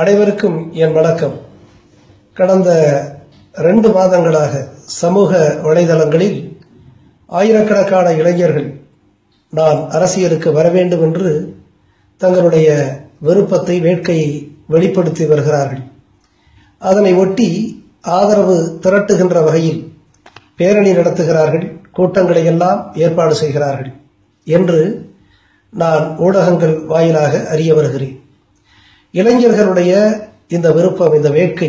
அனைவருக்கும் என் வணக்கம். கடந்த 2 மாதங்களாக சமூக வலைதளங்களில் ஆயிரக்கணக்கான இளைஞர்கள் நான் அரசியலுக்கு வர வேண்டும் என்று தங்களுடைய விருப்பத்தை, வேட்கையை வெளிப்படுத்தி வருகிறார்கள். அதனை ஒட்டி ஆதரவு திரட்டுகின்ற வகையில் பேரணி நடத்துகிறார்கள், கூட்டங்களை எல்லாம் ஏற்பாடு செய்கிறார்கள் என்று நான் ஊடகங்கள் வாயிலாக அறிய வருகிறேன். இளைஞர்களுடைய இந்த விருப்பம், இந்த வேட்கை,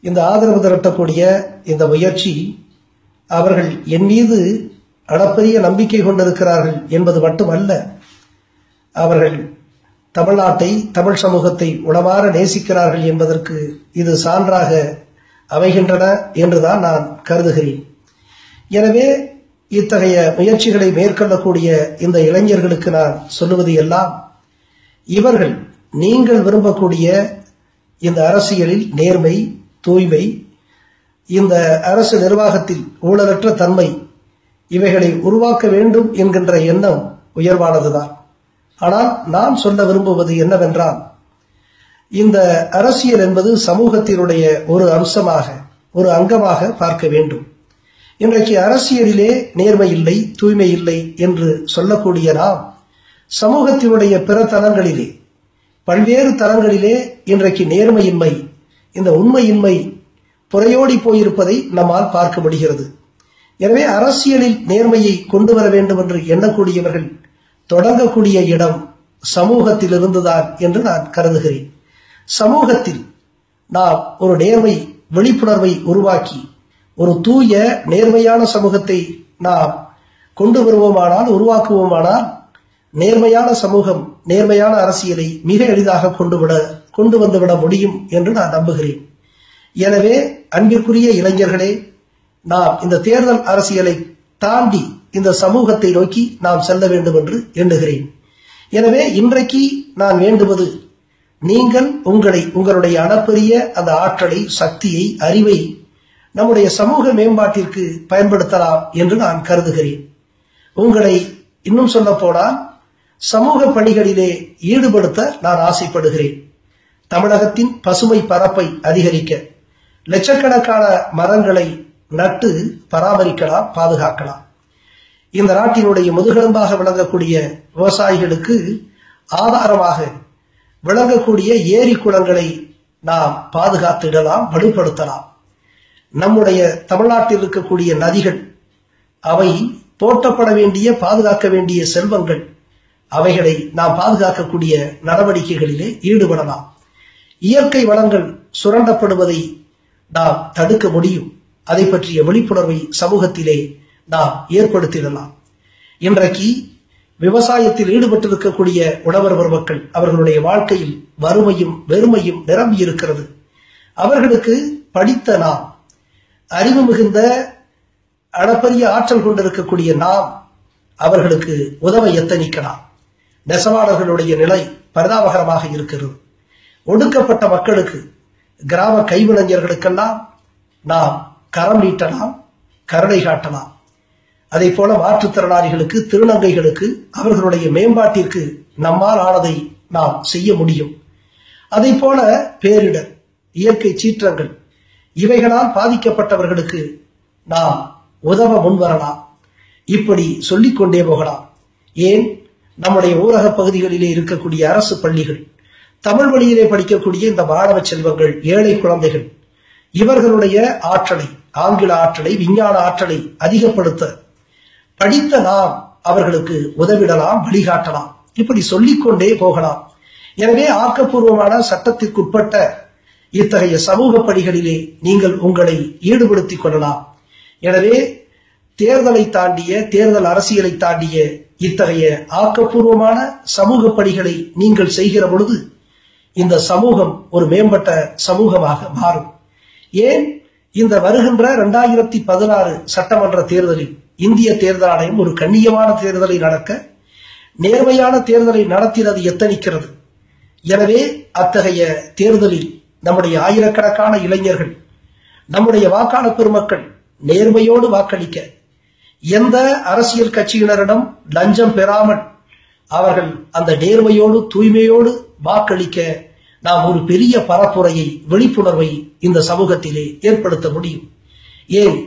இந்த ஆதரவு திரட்டக்கூடிய இந்த முயற்சி அவர்கள் என் மீது அளப்பரிய நம்பிக்கை கொண்டிருக்கிறார்கள் என்பது மட்டுமல்ல, அவர்கள் தமிழ்நாட்டை, தமிழ் சமூகத்தை உளமாற நேசிக்கிறார்கள் என்பதற்கு இது சான்றாக அமைகின்றன என்றுதான் நான் கருதுகிறேன். எனவே இத்தகைய முயற்சிகளை மேற்கொள்ளக்கூடிய இந்த இளைஞர்களுக்கு நான் சொல்லுவது எல்லாம், இவர்கள் நீங்கள் விரும்பக்கூடிய இந்த அரசியலில் நேர்மை, தூய்மை, இந்த அரசு நிர்வாகத்தில் ஊழலற்ற தன்மை, இவைகளை உருவாக்க வேண்டும் என்கின்ற எண்ணம் உயர்வானதுதான். ஆனால் நான் சொல்ல விரும்புவது என்னவென்றால், இந்த அரசியல் என்பது சமூகத்தினுடைய ஒரு அம்சமாக, ஒரு அங்கமாக பார்க்க வேண்டும். இன்றைக்கு அரசியலிலே நேர்மை இல்லை, தூய்மை இல்லை என்று சொல்லக்கூடிய நாம், சமூகத்தினுடைய பிற தளங்களிலே, பல்வேறு தளங்களிலே இன்றைக்கு நேர்மையின்மை, இந்த உண்மையின்மை புறையோடி போயிருப்பதை நம்மால் பார்க்க முடிகிறது. எனவே அரசியலில் நேர்மையை கொண்டு வர வேண்டும் என்று எண்ணக்கூடியவர்கள் தொடங்கக்கூடிய இடம் சமூகத்திலிருந்துதான் என்று நான் கருதுகிறேன். சமூகத்தில் நாம் ஒரு நேர்மை விழிப்புணர்வை உருவாக்கி ஒரு தூய நேர்மையான சமூகத்தை நாம் கொண்டு வருவோமானால், உருவாக்குவோமானால், நேர்மையான சமூகம், நேர்மையான அரசியலை மிக எளிதாக கொண்டு வந்துவிட முடியும் என்று நான் நம்புகிறேன். எனவே அன்பிற்குரிய இளைஞர்களே, நாம் இந்த தேர்தல் அரசியலை தாண்டி இந்த சமூகத்தை நோக்கி நாம் செல்ல வேண்டும் என்று எண்ணுகிறேன். எனவே இன்றைக்கு நான் வேண்டுவது, நீங்கள் உங்களுடைய அளப்பரிய அந்த ஆற்றலை, சக்தியை, அறிவை நம்முடைய சமூக மேம்பாட்டிற்கு பயன்படுத்தலாம் என்று நான் கருதுகிறேன். உங்களை இன்னும் சொல்ல போனால் சமூக பணிகளிலே ஈடுபடுத்த நான் ஆசைப்படுகிறேன். தமிழகத்தின் பசுமை பரப்பை அதிகரிக்க லட்சக்கணக்கான மரங்களை நட்டு பராமரிக்கலாம், பாதுகாக்கலாம். இந்த நாட்டினுடைய முதுகெலும்பாக விளங்கக்கூடிய விவசாயிகளுக்கு ஆதாரமாக விளங்கக்கூடிய ஏரி குளங்களை நாம் பாதுகாத்திடலாம், வலுப்படுத்தலாம். நம்முடைய தமிழ்நாட்டில் இருக்கக்கூடிய நதிகள், அவை போற்றப்பட வேண்டிய, பாதுகாக்க வேண்டிய செல்வங்கள், அவைகளை நாம் பாதுகாக்கக்கூடிய நடவடிக்கைகளிலே ஈடுபடலாம். இயற்கை வளங்கள் சுரண்டப்படுவதை நாம் தடுக்க முடியும். அதை பற்றிய விழிப்புணர்வை சமூகத்திலே நாம் ஏற்படுத்திடலாம். இன்றைக்கு விவசாயத்தில் ஈடுபட்டிருக்கக்கூடிய உழவர் பெருமக்கள், அவர்களுடைய வாழ்க்கையில் வறுமையும் வெறுமையும் நிரம்பி இருக்கிறது. அவர்களுக்கு படித்த நாம், அறிவு மிகுந்த அளப்பரிய ஆற்றல் கொண்டிருக்கக்கூடிய நாம் அவர்களுக்கு உதவ எத்தனிக்கலாம். நெசவாளர்களுடைய நிலை பரிதாபகரமாக இருக்கிறது. ஒடுக்கப்பட்ட மக்களுக்கு, கிராம கைவிளைஞர்களுக்கெல்லாம் நாம் கரம் நீட்டலாம், கருணை காட்டலாம். அதே போல மாற்றுத்திறனாளிகளுக்கு, திருநங்கைகளுக்கு, அவர்களுடைய மேம்பாட்டிற்கு நம்மால் ஆனதை நாம் செய்ய முடியும். அதே போல பேரிடர், இயற்கை சீற்றங்கள், இவைகளால் பாதிக்கப்பட்டவர்களுக்கு நாம் உதவ முன்வரலாம். இப்படி சொல்லிக்கொண்டே போகலாம். ஏன், நம்முடைய ஊரக பகுதிகளிலே இருக்கக்கூடிய அரசு பள்ளிகள், தமிழ் வழியிலே படிக்கக்கூடிய இந்த மாணவ செல்வங்கள், ஏழை குழந்தைகள், இவர்களுடைய ஆற்றலை, ஆங்கில ஆற்றலை, விஞ்ஞான ஆற்றலை அதிகப்படுத்த படித்த நாம் அவர்களுக்கு உதவிடலாம், வழிகாட்டலாம். இப்படி சொல்லிக்கொண்டே போகலாம். எனவே ஆக்கப்பூர்வமான சட்டத்திற்குட்பட்ட இத்தகைய சமூக பணிகளிலே நீங்கள் உங்களை ஈடுபடுத்திக் கொள்ளலாம். எனவே தேர்தலை தாண்டிய, தேர்தல் அரசியலை தாண்டிய இத்தகைய ஆக்கப்பூர்வமான சமூக பணிகளை நீங்கள் செய்கிற பொழுது இந்த சமூகம் ஒரு மேம்பட்ட சமூகமாக மாறும். ஏன், இந்த வருகின்ற 2016 சட்டமன்ற தேர்தலில் இந்திய தேர்தல் ஆணையம் ஒரு கண்ணியமான தேர்தலை நடக்க, நேர்மையான தேர்தலை நடத்தினது எத்தனிக்கிறது. எனவே அத்தகைய தேர்தலில் நம்முடைய ஆயிரக்கணக்கான இளைஞர்கள், நம்முடைய வாக்காளர் பெருமக்கள் நேர்மையோடு வாக்களிக்க, எந்த அரசியல் கட்சியினரிடம் லஞ்சம் பெறாமல் அவர்கள் அந்த நேர்மையோடு, தூய்மையோடு வாக்களிக்க நாம் ஒரு பெரிய பரப்புரையை, விழிப்புணர்வை இந்த சமூகத்திலே ஏற்படுத்த முடியும். ஏன்,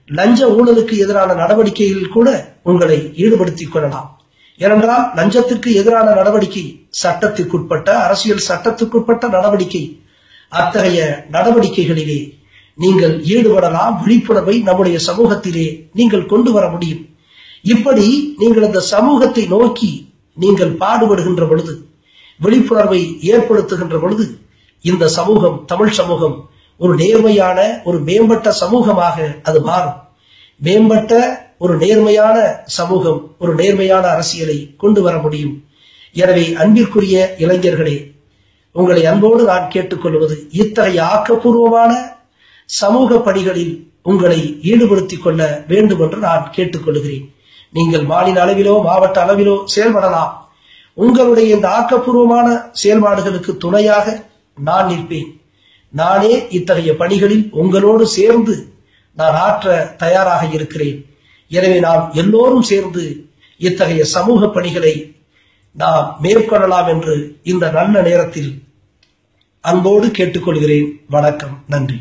லஞ்ச ஊழலுக்கு எதிரான நடவடிக்கையில் கூட உங்களை ஈடுபடுத்திக் கொள்ளலாம். ஏனென்றால் லஞ்சத்திற்கு எதிரான நடவடிக்கை சட்டத்திற்குட்பட்ட, அரசியல் சட்டத்திற்குட்பட்ட நடவடிக்கை. அத்தகைய நடவடிக்கைகளிலே நீங்கள் ஈடுபடலாம். விழிப்புணர்வை நம்முடைய சமூகத்திலே நீங்கள் கொண்டு வர முடியும். இப்படி நீங்கள் இந்த சமூகத்தை நோக்கி நீங்கள் பாடுபடுகின்ற பொழுது, விழிப்புணர்வை ஏற்படுத்துகின்ற பொழுது, இந்த சமூகம், தமிழ் சமூகம் ஒரு நேர்மையான, ஒரு மேம்பட்ட சமூகமாக அது மாறும். மேம்பட்ட ஒரு நேர்மையான சமூகம், ஒரு நேர்மையான அரசியலை கொண்டு வர முடியும். எனவே அன்பிற்குரிய இளைஞர்களே, உங்களை அன்போடு நான் கேட்டுக்கொள்வது, இத்தகைய ஆக்கப்பூர்வமான சமூக பணிகளில் உங்களை ஈடுபடுத்திக் கொள்ள வேண்டும் என்று நான் கேட்டுக்கொள்கிறேன். நீங்கள் மாநில அளவிலோ மாவட்ட அளவிலோ செயல்படலாம். உங்களுடைய இந்த ஆக்கப்பூர்வமான செயல்பாடுகளுக்கு துணையாக நான் நிற்பேன். நானே இத்தகைய பணிகளில் உங்களோடு சேர்ந்து நான் ஆற்ற தயாராக இருக்கிறேன். எனவே நாம் எல்லோரும் சேர்ந்து இத்தகைய சமூக பணிகளை நாம் மேற்கொள்ளலாம் என்று இந்த நல்ல நேரத்தில் அன்போடு கேட்டுக்கொள்கிறேன். வணக்கம், நன்றி.